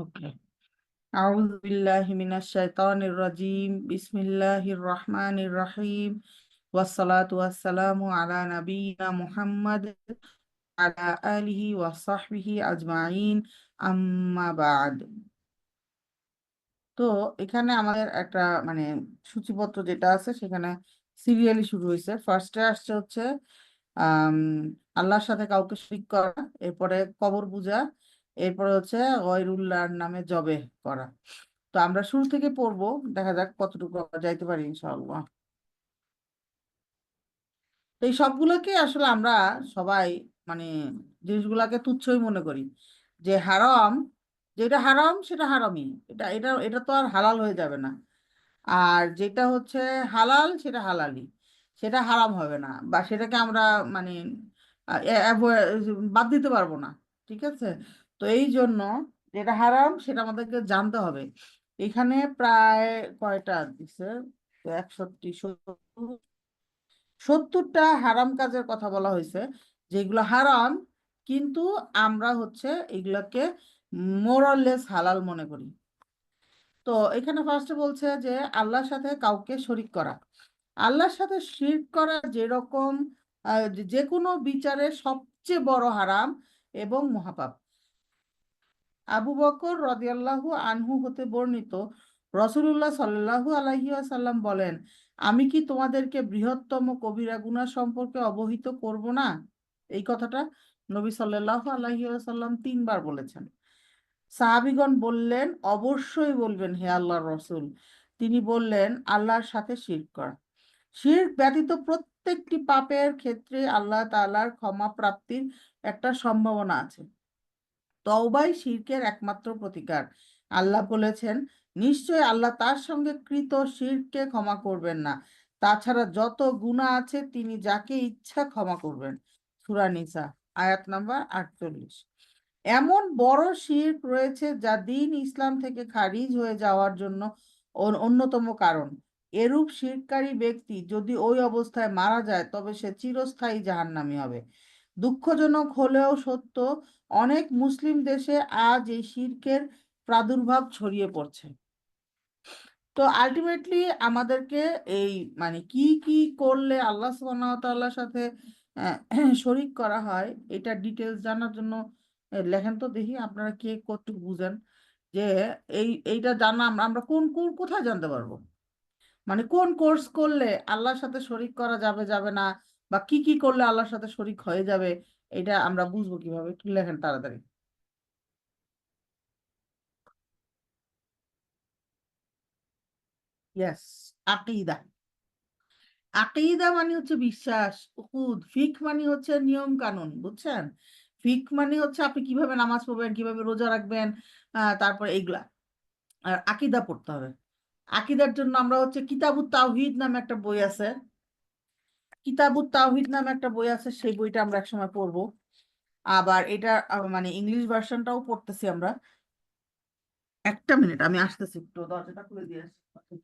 ওকে। আউযু বিল্লাহি মিনাশ শাইতানির রাজিম। বিসমিল্লাহির রহমানির রহিম। ওয়াসসালাতু ওয়াসসালামু আলা নাবিয়িনা মুহাম্মাদ আলা আলিহি ওয়া সাহবিহি আজমাইন, আম্মা বাদ। তো এখানে আমাদের একটা মানে সূচিপত্র যেটা আছে সেখানে সিরিয়ালি শুরু হয়েছে। ফার্স্টে আসছে হচ্ছে আম, আল্লাহর সাথে কাউকে শরীক করা, এরপরে কবর পূজা, এরপরে হচ্ছে গয়রুল্লাহর নামে জবে করা। তো আমরা শুরু থেকে পড়বো, দেখা যাক কতটুকু আমরা যাইতে পারি ইনশাআল্লাহ। তো এই সবগুলোকে আসলে আমরা সবাই মানে জিনিসগুলাকে তুচ্ছই মনে করি, যে হারাম, যেটা হারাম সেটা হারামই, এটা এটা এটা তো আর হালাল হয়ে যাবে না। আর যেটা হচ্ছে হালাল সেটা হালালি, সেটা হারাম হবে না, বা সেটাকে আমরা মানে বাদ দিতে পারবো না। ঠিক আছে? তো এই জন্য যেটা হারাম সেটা আমাদেরকে জানতে হবে। এখানে প্রায় কয়টা দিছে, 61, 70টা হারাম কাজের কথা বলা হয়েছে, যেগুলো হারাম, কিন্তু আমরা হচ্ছে এগুলোকে মোরাললেস হালাল মনে করি। তো এখানে ফার্স্টে বলছে যে আল্লাহর সাথে কাউকে শরিক করা। আল্লাহর সাথে শিরক করা যেরকম যে কোনো বিচারে সবচেয়ে বড় হারাম এবং মহাপাপ। আবু বকর রাদিয়াল্লাহু আনহু হতে বর্ণিত, রসূলুল্লাহ সাল্লাল্লাহু আলাইহি ওয়াসাল্লাম বলেন, আমি কি তোমাদেরকে বৃহত্তম কবিরা গুনাহ সম্পর্কে অবহিত করব না? এই কথাটা নবী সাল্লাল্লাহু আলাইহি ওয়াসাল্লাম 3বার বলেছেন। সাহাবীগণ বললেন, অবশ্যই বলবেন হে আল্লাহর রসূল। তিনি বললেন, আল্লাহর সাথে শিরক করা। শিরক ব্যতীত প্রত্যেকটি পাপের ক্ষেত্রে আল্লাহ তাআলার ক্ষমা প্রাপ্তির একটা সম্ভাবনা আছে। তওবাই শিরকের একমাত্র প্রতিকার। আল্লাহ বলেছেন, নিশ্চয় আল্লাহ তার সঙ্গে কৃত শিরককে ক্ষমা করবেন না। তাছাড়া যত গুনাহ আছে তিনি যাকে ইচ্ছা ক্ষমা করবেন। সূরা নিসা, আয়াত নাম্বার 48। এমন বড় শিরক রয়েছে যা দ্বীন ইসলাম থেকে খারিজ হয়ে যাওয়ার জন্য অন্যতম কারণ। এরূপ শিরককারী ব্যক্তি যদি ওই অবস্থায় মারা যায় তবে সে চিরস্থায়ী জাহান্নামী হবে। দুঃখজনক হলেও সত্য, অনেক মুসলিম দেশে আজ এই শিরকের প্রাদুর্ভাব ছড়িয়ে পড়ছে। তো আলটিমেটলি আমাদেরকে এই মানে কি কি করলে আল্লাহ সুবহানাহু ওয়া তাআলার সাথে শরিক করা হয়, এটা ডিটেলস জানার জন্য লেখেন তো দেখি আপনারা কে কতটুকু বুঝেন, যে এইটা জানা আমরা আমরা কোন কোন কোথায় জানতে পারবো, মানে কোন কোর্স করলে আল্লাহর সাথে শরিক করা যাবে যাবে না, বা কি কি করলে আল্লাহর সাথে শরিক হয়ে যাবে, এটা আমরা বুঝবো কিভাবে? একটু লেখেন তাড়াতাড়ি। ইয়েস, আকিদা। আকিদা মানে হচ্ছে বিশ্বাস, উকুদ। ফিক মানে হচ্ছে নিয়ম কানুন, বুঝছেন? ফিক মানে হচ্ছে আপনি কিভাবে নামাজ পড়বেন, কিভাবে রোজা রাখবেন, তারপর এইগুলা। আর আকিদা পড়তে হবে। আকিদার জন্য আমরা হচ্ছে কিতাবুত তাওহীদ নামে একটা বই আছে, কিতাবুত তাওহীদ নামে একটা বই আছে, সেই বইটা আমরা একসময় পড়বো। আবার এটা মানে ইংলিশ ভার্সনটাও পড়তেছি আমরা। একটা মিনিট, আমি আসতেছি, একটু দরজাটা খুলে দিয়ে আসছি।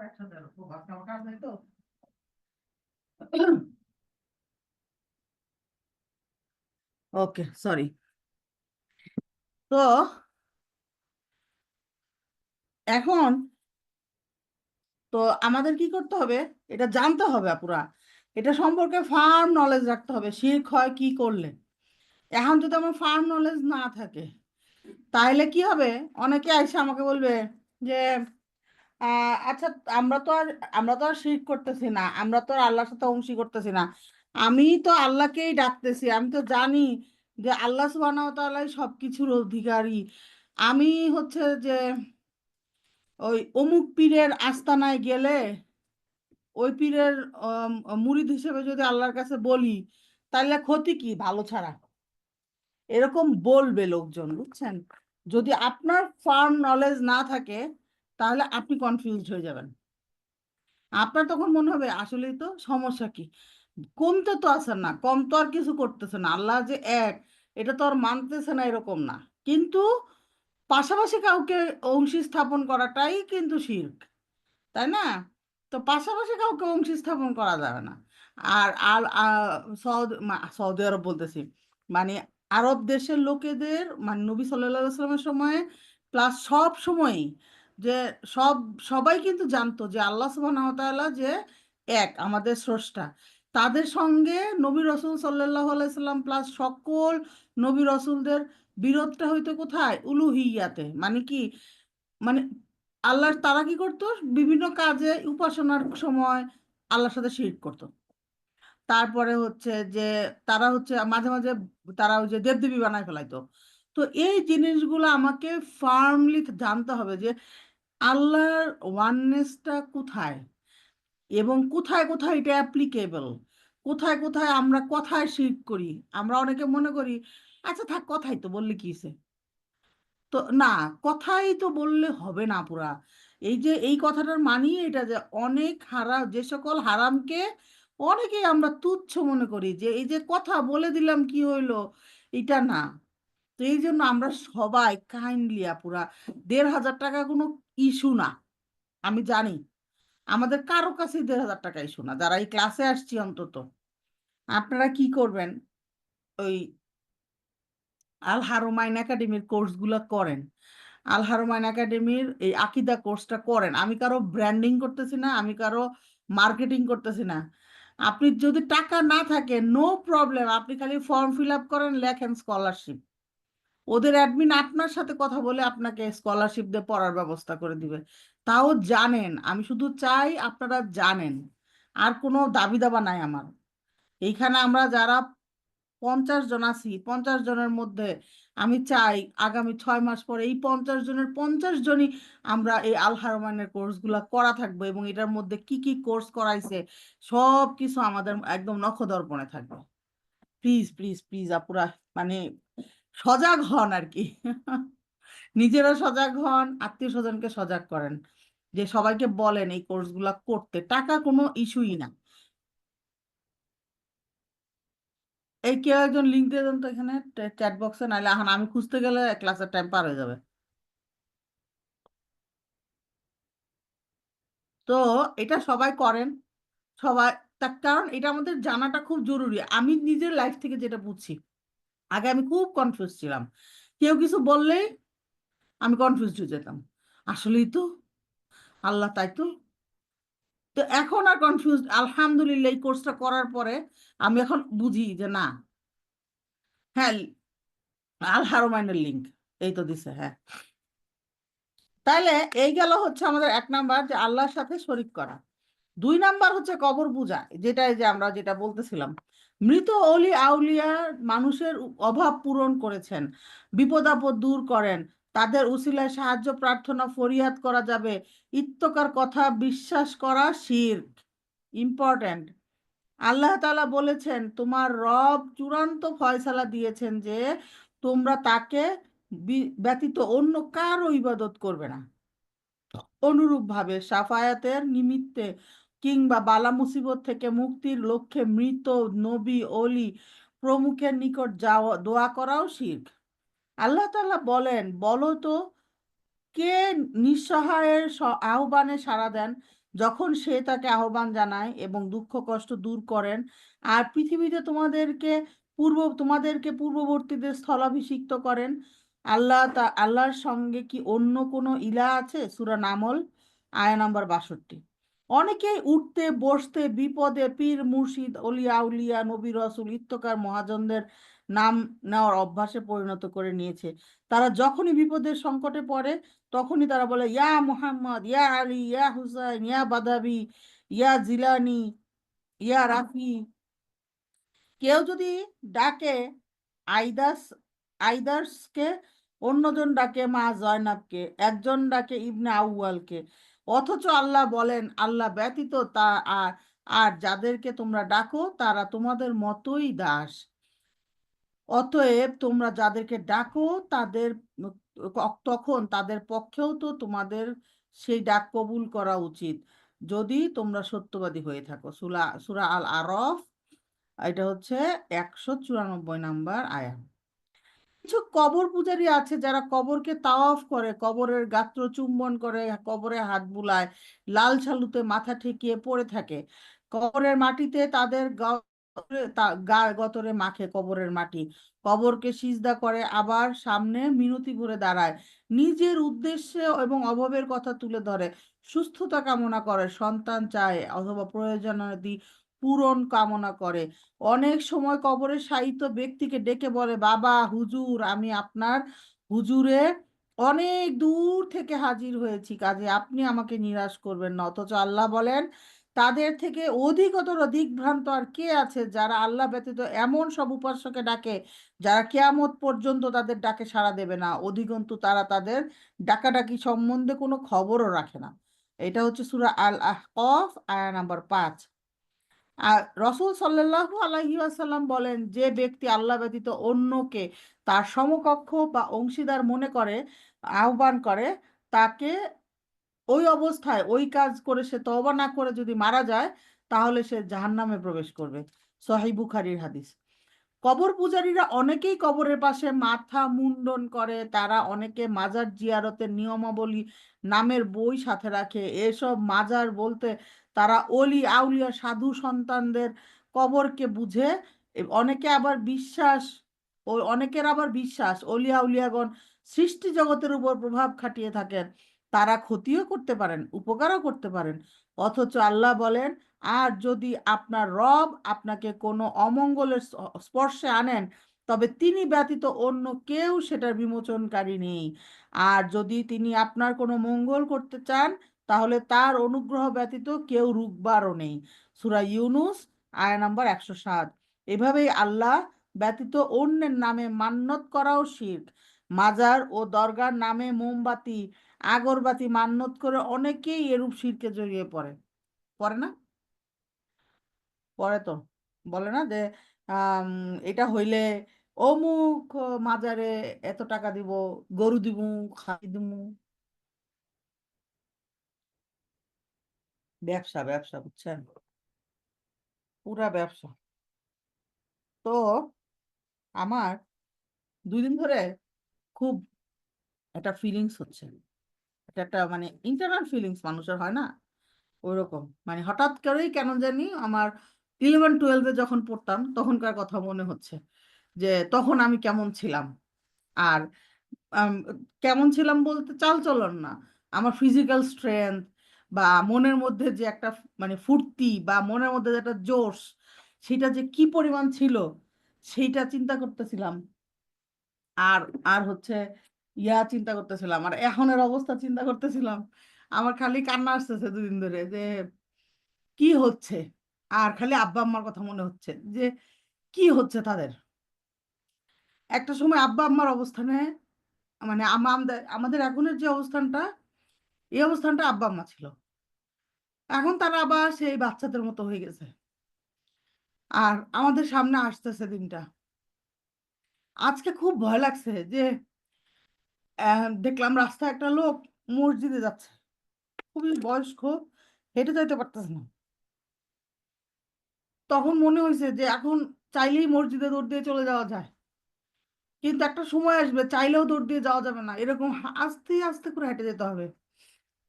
একসাথে আমার কাজ নাই তো। ওকে, সরি। তো এখন তো আমাদের কি করতে হবে, এটা জানতে হবে পুরা, এটা সম্পর্কে ফার্ম নলেজ রাখতে হবে, শিরক হয় কি করলে। এখন যদি আমার ফার্ম নলেজ না থাকে, তাহলে কি হবে? অনেকে আইসা আমাকে বলবে যে আচ্ছা, আমরা তো আর আমরা তো আর শিরক করতেছি না, আমরা তো আর আল্লাহর সাথে অংশী করতেছি না, আমি তো আল্লাহকেই ডাকতেছি, আমি তো জানি যে আল্লাহ সুবহানাহু ওয়া তাআলাই সবকিছুর অধিকারী। আমি হচ্ছে যে ওই অমুক পীরের আস্তানায় গেলে ওই পীরের মুরিদ হিসেবে যদি আল্লাহর কাছে বলি, তাহলে ক্ষতি কি ভালো ছাড়া? এরকম বলবে লোকজন, বুঝছেন? যদি আপনার ফার্ম নলেজ না থাকে, তাহলে আপনি কনফিউজড হয়ে যাবেন। আপনার তখন মনে হবে আসলেই তো সমস্যা কি, কমতে তো আছে না, কম তো আর কিছু করতেছে না, আল্লাহ যে এক এটা তো আর মানতেছে না এরকম না। কিন্তু পাশাপাশি কাউকে অংশী স্থাপন করাটাই কিন্তু শিরক, তাই না? তো পাশাপাশি কাউকে অংশী স্থাপন করা যাবে না। আর আর সৌদি আরব বলতেছি, মানে আরব দেশের লোকেদের, মানে নবী সাল্লাল্লাহু আলাইহি ওয়াসাল্লামের সময়ে প্লাস সব সময়ই, যে সব সবাই কিন্তু জানতো যে আল্লাহ সুবহানাহু ওয়া তাআলা যে এক আমাদের স্রষ্টা। তাদের সঙ্গে নবী রসুল সাল্লাল্লাহু আলাইহি সাল্লাম প্লাস সকল নবী রসুলদের বিরোধটা হইতো কোথায়? উলুহিয়াতে। মানে কি, মানে আল্লাহর, তারা কি করতো বিভিন্ন কাজে উপাসনার সময় আল্লাহর সাথে শিরক করতো। তারপরে হচ্ছে যে তারা হচ্ছে মাঝে মাঝে তারা ওই যে দেবদেবী বানায় ফেলাইতো। তো এই জিনিসগুলো আমাকে ফার্মলি জানতে হবে যে আল্লাহর ওয়াননেসটা কোথায়, এবং কোথায় কোথায় এটা অ্যাপ্লিকেবল, কোথায় কোথায় আমরা কথায় শিরক করি। আমরা অনেকে মনে করি আচ্ছা থাক, কথাই তো বললে কি হইছে? তো না, কথাই তো বললে হবে না পুরা। এই যে এই কথাটার মানেই এটা যে অনেক হারাম, যে সকল হারামকে অনেকেই আমরা তুচ্ছ মনে করি, যে এই যে কথা বলে দিলাম কি হইলো, এটা না। তো এই জন্য আমরা সবাই কাইন্ডলি আপুরা, ১,৫০০ টাকা কোনো ইস্যু না। আমি জানি আমাদের কারো কাছে ১,৫০০ টাকা ইস্যু না, যারা এই ক্লাসে আসছি অন্তত। আপনারা কি করবেন, ওই আল হারমাইন একাডেমির কোর্সগুলো করেন। আল হারমাইন একাডেমির এই আকিদা কোর্সটা করেন। আমি কারো ব্র্যান্ডিং করতেছি না, আমি কারো মার্কেটিং করতেছি না। আপনি যদি টাকা না থাকে নো প্রবলেম, আপনি খালি ফর্ম ফিল আপ করেন, লেখেন স্কলারশিপ, ওদের অ্যাডমিন আপনার সাথে কথা বলে আপনাকে স্কলারশিপ দিয়ে পড়ার ব্যবস্থা করে দিবে। তাও জানেন, আমি শুধু চাই আপনারা জানেন, আর কোনো দাবি দাবা নাই আমার। এইখানে আমরা যারা 50 জন আছি, 50 জনের মধ্যে আমি চাই আগামী 6 মাস পরে এই 50 জনের 50 জনই আমরা এই আল হারমানের কোর্সগুলো করা থাকবো, এবং এটার মধ্যে কি কি কোর্স করাইছে সব কিছু আমাদের একদম নখদর্পণে থাকবে। প্লিজ প্লিজ প্লিজ আপুরা, মানে সজাগ হন আর কি। নিজেরা সজাগ হন, আত্মীয় স্বজনকে সজাগ করেন, যে সবাইকে বলেন এই কোর্সগুলো করতে, টাকা কোনো ইস্যুই না। এই কেউ একজন লিঙ্ক দিয়ে দেন তো এখানে চ্যাট বক্সে, নাহলে এখন আমি খুঁজতে গেলে ক্লাসের টাইম পার হয়ে যাবে। তো এটা সবাই করেন, সবাই। তার কারণ এটা আমাদের জানাটা খুব জরুরি। আমি নিজের লাইফ থেকে যেটা বুঝছি, আগে আমি খুব কনফিউজ ছিলাম, কেউ কিছু বললেই আমি কনফিউজ হয়ে যেতাম, আসলেই তো আল্লাহ তাই তো। তো এখন আর কনফিউজ, আলহামদুলিল্লাহ এই কোর্সটা করার পরে আমি এখন বুঝি যে না। হ্যাঁ, আল হারমাইনের লিঙ্ক এই তো দিছে, হ্যাঁ। তাহলে এই গেল হচ্ছে আমাদের 1 নাম্বার, যে আল্লাহর সাথে শরিক করা। 2 নাম্বার হচ্ছে কবর পূজা, যেটা এই যে আমরা যেটা বলতেছিলাম, মৃত অলি আউলিয়া মানুষের অভাব পূরণ করেছেন, বিপদ আপদ দূর করেন, তাদের উসিলায় সাহায্য প্রার্থনা ফরিয়াদ করা যাবে, ইত্তকার কথা বিশ্বাস করা শিরক। ইম্পর্ট্যান্ট। আল্লাহ তাআলা বলেছেন তোমার রব চূড়ান্ত ফয়সালা দিয়েছেন যে তোমরা তাকে ব্যতীত অন্য কারো ইবাদত করবে না। অনুরূপভাবে সাফায়াতের নিমিত্তে কিংবা বালা মুসিবত থেকে মুক্তির লক্ষ্যে মৃত নবী অলি প্রমুখের নিকট যাওয়া দোয়া করাও শিরক। আল্লাহ তাআলা বলেন, বলো তো কে নিঃসহায়ের আহ্বানে সাড়া দেন যখন সে তাকে আহ্বান জানায় এবং দুঃখ কষ্ট দূর করেন, আর পৃথিবীতে তোমাদেরকে পূর্ববর্তীদের স্থলাভিষিক্ত করেন। আল্লাহর সঙ্গে কি অন্য কোনো ইলাহ আছে? সূরা নামল আয়া নম্বর 62। অনেকেই উঠতে বসতে বিপদে পীর মুর্শিদ অলিয়া উলিয়া নবী রসুল ইত্তকার মহাজনদের নাম নেওয়ার অভ্যাসে পরিণত করে নিয়েছে। তারা যখনই বিপদের সংকটে পড়ে তখনই তারা বলে ইয়া মুহাম্মদ, ইয়া আলী, ইয়া হুসাইন, ইয়া বাদাবি, ইয়া জিলানি, ইয়া রাফি। কেউ যদি ডাকে আইদাস আইদার্সকে, অন্যজন ডাকে মা জয়নাবকে, একজন ডাকে ইবনে আউয়ালকে। অথচ আল্লাহ বলেন, আল্লাহ ব্যতীত আর আর যাদেরকে তোমরা ডাকো তারা তোমাদের মতোই দাস। অতএব তোমরা যাদেরকে ডাকো তাদের তখন তাদের পক্ষেও তো তোমাদের সেই ডাক কবুল করা উচিত, যদি তোমরা সত্যবাদী হয়ে থাকো। সূরা আল আরফ, এটা হচ্ছে 194 নম্বর আয়াত। কিছু কবর পূজারী আছে যারা কবরকে তাওয়াফ করে, কবরের গাত্র চুম্বন করে, কবরে হাত বুলায়, লাল সালুতে মাথা ঠেকিয়ে পড়ে থাকে, কবরের মাটিতে তাদের গা গতরে মাখে কবরের মাটি, কবরকে সিজদা করে, আবার সামনে মিনতি করে দাঁড়ায়, নিজের উদ্দেশ্য এবং অভাবের কথা তুলে ধরে, সুস্থতা কামনা করে, সন্তান চায় অথবা প্রয়োজনাদি পূরণ কামনা করে। অনেক সময় কবরে শায়িত ব্যক্তিকে ডেকে বলে, বাবা হুজুর, আমি আপনার হুজুরে অনেক দূর থেকে হাজির হয়েছি, কাজে আপনি আমাকে নিরাশ করবেন না। অথচ আল্লাহ বলেন, তাদের থেকে অধিকতর দিকভ্রান্ত আর কে আছে যারা আল্লাহ ব্যতীত এমন সব উপাস্যকে ডাকে যারা কিয়ামত পর্যন্ত তাদের ডাকে সাড়া দেবে না, অধিকন্তু তারা তাদের ডাকাডাকি সম্বন্ধে কোনো খবরও রাখে না। এটা হচ্ছে সূরা আল আহকাফ, আয়া নাম্বার 5। আর রসুল সাল্লাল্লাহু আলাইহি ওয়াসাল্লাম বলেন, যে ব্যক্তি আল্লাহ ব্যতীত অন্যকে তার সমকক্ষ বা অংশীদার মনে করে আহ্বান করে, তাকে ওই অবস্থায় ওই কাজ করে সে তওবা না করে যদি মারা যায়, তাহলে সে জাহান্নামে প্রবেশ করবে। সহিহ বুখারীর হাদিস। কবর পূজারীরা অনেকেই কবরের পাশে মাথা মুন্ডন করে, তারা অনেকে মাজার জিয়ারতের নিয়মাবলী নামের বই সাথে রাখে। এসব মাজার বলতে তারা অলি আউলিয়া সাধু সন্তানদের কবরকে বুঝে। অনেকে আবার বিশ্বাস অনেকের আবার বিশ্বাস অলি আউলিয়াগণ সৃষ্টি জগতের উপর প্রভাব খাটিয়ে থাকেন, তারা ক্ষতিও করতে পারেন, উপকারও করতে পারেন। অথচ আল্লাহ বলেন, আর যদি আপনার রব আপনাকে কোনো অমঙ্গলের স্পর্শে আনেন, তবে তিনি ব্যতীত অন্য কেউ সেটার বিমোচনকারী নেই। আর যদি তিনি আপনার কোনো মঙ্গল করতে চান, তাহলে তার অনুগ্রহ ব্যতীত কেউ রুখবারও নেই। সূরা ইউনুস, আয়া নাম্বার 107। এভাবেই আল্লাহ ব্যতীত অন্যের নামে মান্যত করাও শিরক। মাজার ও দরগার নামে মোমবাতি আগরবাতি মান্যত করে অনেকেই এরূপ শিরকে জড়িয়ে পড়ে। পড়ে না? পরে তো বলে না যে আম, এটা হইলে অমুক মাজারে এত টাকা দিব, গরু দিব, খাই দিব। ব্যবসা ব্যবসা, বুঝছেন? পুরা ব্যবসা। তো আমার 2 দিন ধরে খুব একটা ফিলিংস হচ্ছে, এটা একটা মানে ইন্টারনাল ফিলিংস মানুষের হয় না, ওইরকম। মানে হঠাৎ করেই কেন জানি আমার 11-12-এ যখন পড়তাম তখনকার কথা মনে হচ্ছে, যে তখন আমি কেমন ছিলাম। আর আম, কেমন ছিলাম বলতে চালচলন না, আমার ফিজিক্যাল স্ট্রেংথ বা মনের মধ্যে যে একটা মানে ফুর্তি বা মনের মধ্যে যে একটা জোশ, সেটা যে কি পরিমাণ ছিল সেইটা চিন্তা করতেছিলাম। আর আর হচ্ছে চিন্তা করতেছিলাম, আর এখনের অবস্থা চিন্তা করতেছিলাম। আমার খালি কান্না আসতেছে 2 দিন ধরে, যে কি হচ্ছে। আর খালি আব্বা আম্মার কথা মনে হচ্ছে, যে কি হচ্ছে তাদের। একটা সময় আব্বা আম্মার অবস্থানে, মানে আমাদের আমাদের এখনের যে অবস্থানটা, এই অবস্থানটা আব্বা আম্মা ছিল, এখন তারা আবার সেই বাচ্চাদের মতো হয়ে গেছে। আর আমাদের সামনে আসতেছে দিনটা। আজকে খুব ভয় লাগছে যে দেখলাম রাস্তায় একটা লোক মসজিদে যাচ্ছে, খুবই বয়স্ক, হেঁটে যাইতে পারতেছে না। তখন মনে হয়েছে যে এখন চাইলেই মসজিদে দৌড় দিয়ে চলে যাওয়া যায়, কিন্তু একটা সময় আসবে চাইলেও দৌড় দিয়ে যাওয়া যাবে না, এরকম আস্তে আস্তে করে হেঁটে যেতে হবে।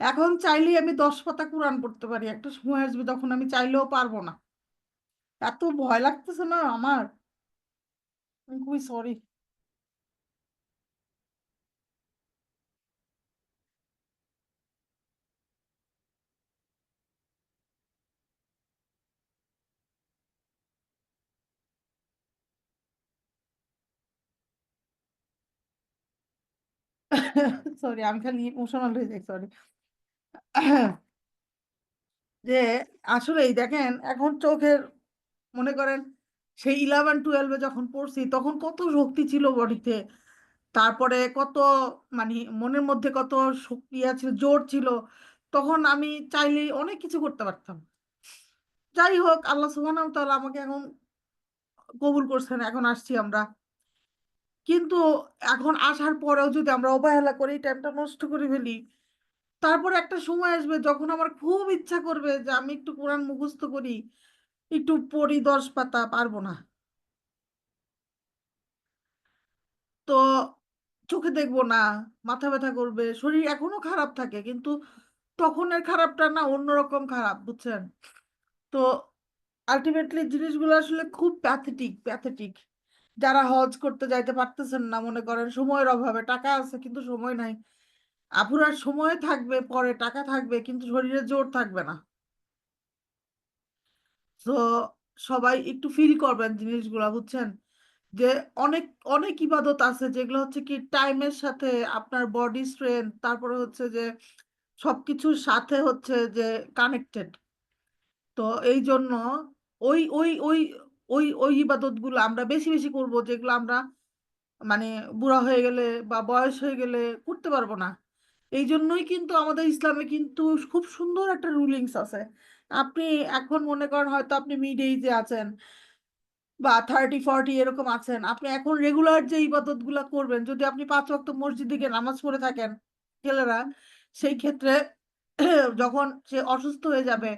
এখন চাইলেই আমি 10 পাতা কোরআন পড়তে পারি, একটা সময় আসবে যখন আমি চাইলেও পারবো না। এত ভয় লাগতেছে না আমার, আমি খুবই সরি। সরি, আমি খালি ইমোশনাল হয়ে যাই, সরি। যে আসলেই দেখেন এখন চোখের, মনে করেন সেই 11-12-এ যখন পড়ছি তখন কত শক্তি ছিল বডিতে, তারপরে কত মানে মনের মধ্যে কত শক্তি আছে, জোর ছিল। তখন আমি চাইলেই অনেক কিছু করতে পারতাম। যাই হোক, আল্লাহ সুবহানাহু ওয়া তাআলা আমাকে এখন কবুল করছেন, এখন আসছি আমরা। কিন্তু এখন আসার পরেও যদি আমরা অবহেলা করি, টাইমটা নষ্ট করে ফেলি, তারপরে একটা সময় আসবে যখন আমার খুব ইচ্ছা করবে যে আমি একটু কোরআন মুখস্থ করি, একটু পড়ি 10 পাতা, পারবো না। তো চোখে দেখবো না, মাথা ব্যথা করবে, শরীর এখনো খারাপ থাকে, কিন্তু তখনের খারাপটা না অন্যরকম খারাপ, বুঝছেন? তো আলটিমেটলি জিনিসগুলো আসলে খুব প্যাথেটিক প্যাথেটিক। যারা হজ করতে যাইতে পারতেছেন না, মনে করেন সময়ের অভাবে, টাকা আছে কিন্তু সময় নাই, আপুরার সময় থাকবে, পরে টাকা থাকবে কিন্তু শরীরে জোর থাকবে না। তো সবাই একটু ফিল করবেন জিনিসগুলা, বুঝছেন? যে অনেক অনেক ইবাদত আছে যেগুলো হচ্ছে কি টাইমের সাথে আপনার বডি স্ট্রেংথ, তারপরে হচ্ছে যে সবকিছুর সাথে হচ্ছে যে কানেক্টেড। তো এই জন্য ওই ওই ওই ওই ওই ইবাদত গুলো আমরা বেশি বেশি করব, যেগুলো আমরা মানে বুড়া হয়ে গেলে বা বয়স হয়ে গেলে করতে পারবো না। এই জন্যই কিন্তু আমাদের ইসলামে কিন্তু খুব সুন্দর একটা রুলিংস আছে। আপনি এখন মনে করেন হয়তো আপনি মিড এজে আছেন বা 30-40 এরকম আছেন, আপনি এখন রেগুলার যে ইবাদত গুলা করবেন, যদি আপনি 5 ওয়াক্ত মসজিদে গিয়ে নামাজ পড়ে থাকেন, ছেলেরা, সেই ক্ষেত্রে যখন সে অসুস্থ হয়ে যাবে,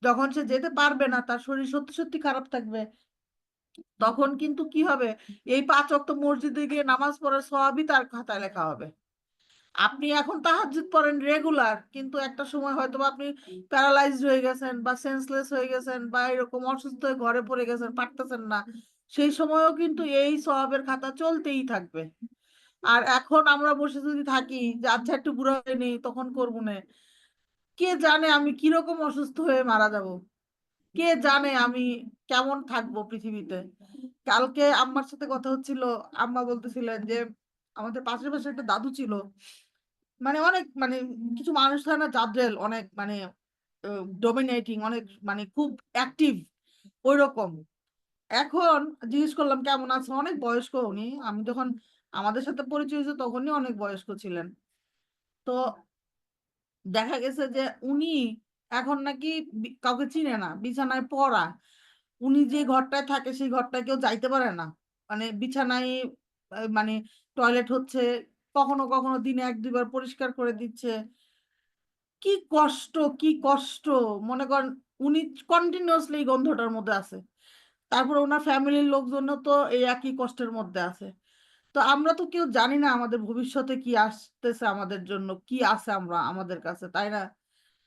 যখন সে যেতে পারবে না, তার শরীর সত্যি সত্যি খারাপ থাকবে, তখন কিন্তু কি হবে? এই 5 ওয়াক্ত মসজিদে গিয়ে নামাজ পড়ার সওয়াবই তার খাতায় লেখা হবে। আপনি এখন তাহাজ্জুদ পড়েন রেগুলার, কিন্তু একটা সময় হয়তো বা আপনি প্যারালাইজড হয়ে গেছেন বা সেন্সলেস হয়ে গেছেন বা এরকম অসুস্থ হয়ে ঘরে পড়ে গেছেন, পারতেছেন না, সেই সময়ও কিন্তু এই সওয়াবের খাতা চলতেই থাকবে। আর এখন আমরা বসে যদি থাকি যে আচ্ছা একটু বুড়া হয়ে নেই, তখন করবো না, কে জানে আমি কিরকম অসুস্থ হয়ে মারা যাব, কে জানে আমি কেমন থাকবো পৃথিবীতে। কালকে আম্মার সাথে কথা হচ্ছিল, আম্মা বলতেছিলেন যে আমাদের পাশের পাশে একটা দাদু ছিল, মানে অনেক মানে কিছু মানুষ থাকে না জাদ্রেল, অনেক মানে ডমিনেটিং, অনেক মানে খুব অ্যাক্টিভ ওই রকম। এখন জিজ্ঞেস করলাম কেমন আছে, অনেক বয়স্ক উনি, আমি যখন আমাদের সাথে পরিচয় হয়েছে তখনই অনেক বয়স্ক ছিলেন। তো দেখা গেছে যে উনি এখন নাকি কাউকে চিনে না, বিছানায় পড়া, উনি যে ঘরটায় থাকে সেই ঘরটায় কেউ যাইতে পারে না, মানে বিছানায় মানে টয়লেট হচ্ছে, কখনো কখনো দিনে 1-2 বার পরিষ্কার করে দিচ্ছে। কি কষ্ট, কি কষ্ট! মনে করেন উনি কন্টিনিউয়াসলি এই গন্ধটার মধ্যে আছে, তারপর ওনার ফ্যামিলির লোকজনও তো এই একই কষ্টের মধ্যে আছে। তো আমরা তো কেউ জানি না আমাদের ভবিষ্যতে কি আসতেছে, আমাদের জন্য কি আছে আমরা আমাদের কাছে, তাই না?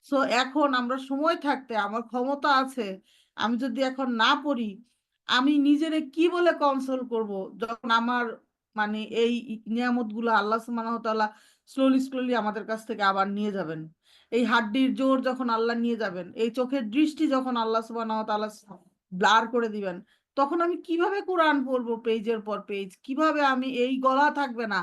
সো এখন আমরা সময় থাকতে, আমার ক্ষমতা আছে, আমি যদি এখন না পড়ি, আমি নিজেরে কি বলে কনসোল করব যখন আমার মানে এই নিয়ামত গুলো আল্লাহ সুবহানাহু ওয়া তাআলা স্লোলি স্লোলি আমাদের কাছ থেকে আবার নিয়ে যাবেন, এই হাড্ডির জোর যখন আল্লাহ নিয়ে যাবেন, এই চোখের দৃষ্টি যখন আল্লাহ সুবহানাহু ওয়া তাআলা ব্লার করে দিবেন, তখন আমি কিভাবে কোরআন পড়বো পেজের পর পেজ, কিভাবে আমি এই গলা থাকবে না,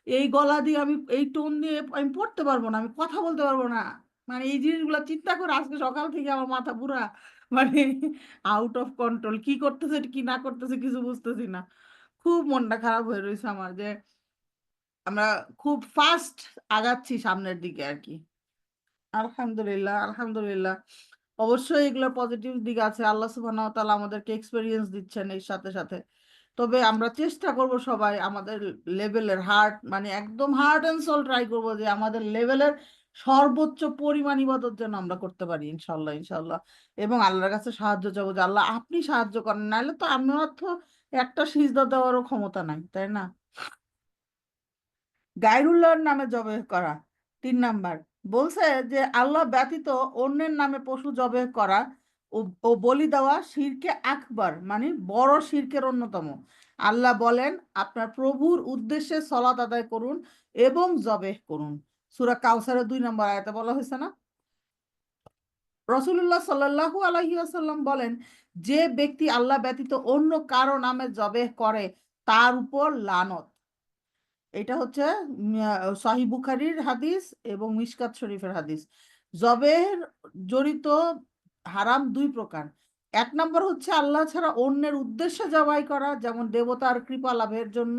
এই গলা দিয়ে আমি এই টোন দিয়ে আমি পড়তে পারবো না, আমি কথা বলতে পারবো না। মানে এই জিনিসগুলো চিন্তা করে আজকে সকাল থেকে আমার মাথা পুরা মানে আউট অফ কন্ট্রোল, কি করতেছে কি না করতেছে কিছু বুঝতেছি না। খুব মনটা খারাপ হয়ে রয়েছে আমার যে আমরা খুব ফাস্ট আগাচ্ছি সামনের দিকে আর কি। আলহামদুলিল্লাহ, আলহামদুলিল্লাহ। অবশ্যই এগুলো পজিটিভ দিক আছে, আল্লাহ সুবহানাহু ওয়া তাআলা আমাদেরকে এক্সপেরিয়েন্স দিচ্ছেন এর সাথে সাথে। তবে আমরা চেষ্টা করব সবাই আমাদের লেভেলের হার্ট মানে একদম হার্ট অ্যান্ড সোল ট্রাই করব যে আমাদের লেভেলের সর্বোচ্চ পরিমাণ ইবাদত যেন আমরা করতে পারি, ইনশাল্লাহ ইনশাল্লাহ। এবং আল্লাহর কাছে সাহায্য চাবো যে আল্লাহ আপনি সাহায্য করেন, নাহলে তো আমার তো একটা সিজদা দেওয়ারও ক্ষমতা নাই, তাই না? গায়রুল্লাহর নামে জবেহ করা। 3 নাম্বার বলছে যে আল্লাহ ব্যতীত অন্যের নামে পশু জবেহ করা ও ও বলি দেওয়া শিরকে আকবার মানে বড় শিরকের অন্যতম। আল্লাহ বলেন আপনার প্রভুর উদ্দেশ্যে সলাত আদায় করুন এবং জবেহ করুন। সূরা কাউসারের 2 নম্বর আয়াতে বলা হয়েছে না? রসুল্লাহ সাল্লাল্লাহু আলাইহি ওয়াসাল্লাম বলেন যে ব্যক্তি আল্লাহ ব্যতীত অন্য কারো নামে জবেহ করে তার উপর লানত। এটা হচ্ছে সহিহ বুখারীর হাদিস এবং মিশকাত শরীফের হাদিস। জবের জড়িত হারাম 2 প্রকার। এক নম্বর হচ্ছে আল্লাহ ছাড়া অন্যের উদ্দেশ্যে জবাই করা, যেমন দেবতার কৃপা লাভের জন্য।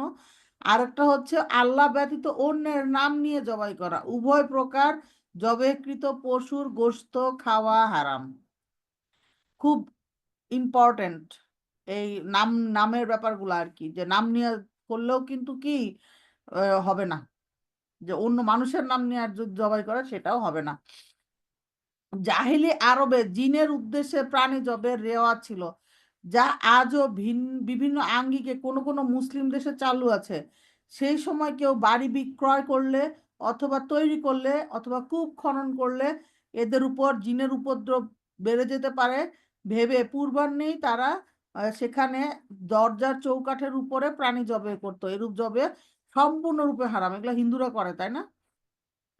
আরেকটা হচ্ছে আল্লাহ ব্যতীত অন্যের নাম নিয়ে জবাই করা। উভয় প্রকার জবাইকৃত পশুর গোশত খাওয়া হারাম। খুব ইম্পর্টেন্ট এই নামের ব্যাপারগুলো আর কি, যে নাম নিয়ে করলেও কিন্তু কি হবে না, যে অন্য মানুষের নাম নিয়ে আর যদি জবাই করে সেটাও হবে না। জাহিলি আরবে জিনের উদ্দেশ্যে প্রাণী জবের রেওয়াজ ছিল, যা আজও বিভিন্ন আঙ্গিকে কোনো কোনো মুসলিম দেশে চালু আছে। সেই সময় কেউ বাড়ি বিক্রয় করলে অথবা তৈরি করলে অথবা কূপ খনন করলে এদের উপর জিনের উপদ্রব বেড়ে যেতে পারে ভেবে পূর্বাহ্নেই তারা সেখানে দরজার চৌকাঠের উপরে প্রাণী জবে করতো। এরূপ জবে সম্পূর্ণরূপে হারাম। এগুলো হিন্দুরা করে, তাই না?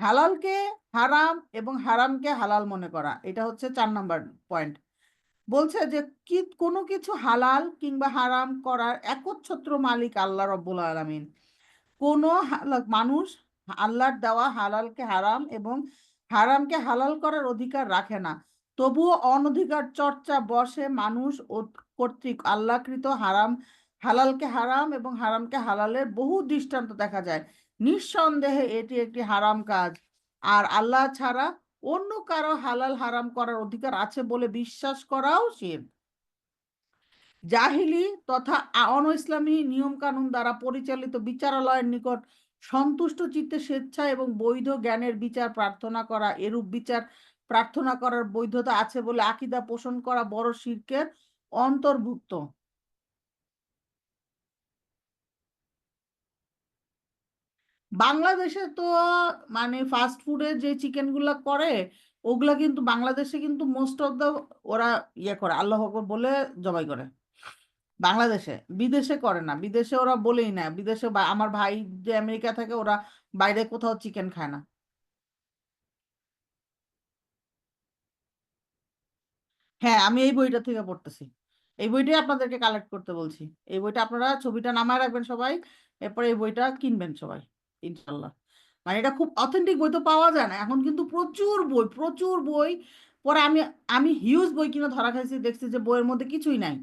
হালালকে হারাম এবং হারামকে হালাল মনে করা, এটা হচ্ছে 4 নম্বর পয়েন্ট। বলছে যে কোনো কিছু হালাল কিংবা হারাম করার একচ্ছত্র মালিক আল্লাহ রব্বুল আলামিন। কোনো মানুষ আল্লাহর দেওয়া হালালকে হারাম এবং হারামকে হালাল করার অধিকার রাখে না। তবুও অনধিকার চর্চা বশে মানুষ কর্তৃক আল্লাহকৃত হালালকে হারাম এবং হারামকে হালালের বহু দৃষ্টান্ত দেখা যায়। নিঃসন্দেহে এটি একটি হারাম কাজ, আর আল্লাহ ছাড়া অন্য কারো হালাল হারাম করার অধিকার আছে বলে বিশ্বাস করাও শিরক। জাহিলি তথা অন-ইসলামী নিয়মকানুন দ্বারা পরিচালিত বিচারালয়ের নিকট সন্তুষ্ট চিত্তে স্বেচ্ছা এবং বৈধ জ্ঞানের বিচার প্রার্থনা করা, এরূপ বিচার প্রার্থনা করার বৈধতা আছে বলে আকীদা পোষণ করা বড় শিরকের অন্তর্ভুক্ত। বাংলাদেশে তো মানে ফাস্ট ফুডের যে চিকেনগুলো করে ওগুলা কিন্তু বাংলাদেশে কিন্তু মোস্ট অফ দা ওরা ইয়ে করে আল্লাহ আকবার বলে জবাই করে বাংলাদেশে। বিদেশে করে না, বিদেশে ওরা বলেই না। বিদেশে আমার ভাই যে আমেরিকা থাকে ওরা বাইরে কোথাও চিকেন খায় না। হ্যাঁ, আমি এই বইটা থেকে পড়তেছি। এই বইটাই আপনাদেরকে কালেক্ট করতে বলছি। এই বইটা আপনারা ছবিটা নামায় রাখবেন সবাই, এরপরে এই বইটা কিনবেন সবাই, ইনশাল্লাহ। মানে এটা খুব অথেন্টিক বই, তো পাওয়া যায় না এখন, কিন্তু প্রচুর বই প্রচুর বই। পরে আমি আমি হিউজ বই কিনে ধরা খাইছি, দেখছি যে বইয়ের মধ্যে কিছুই নাই,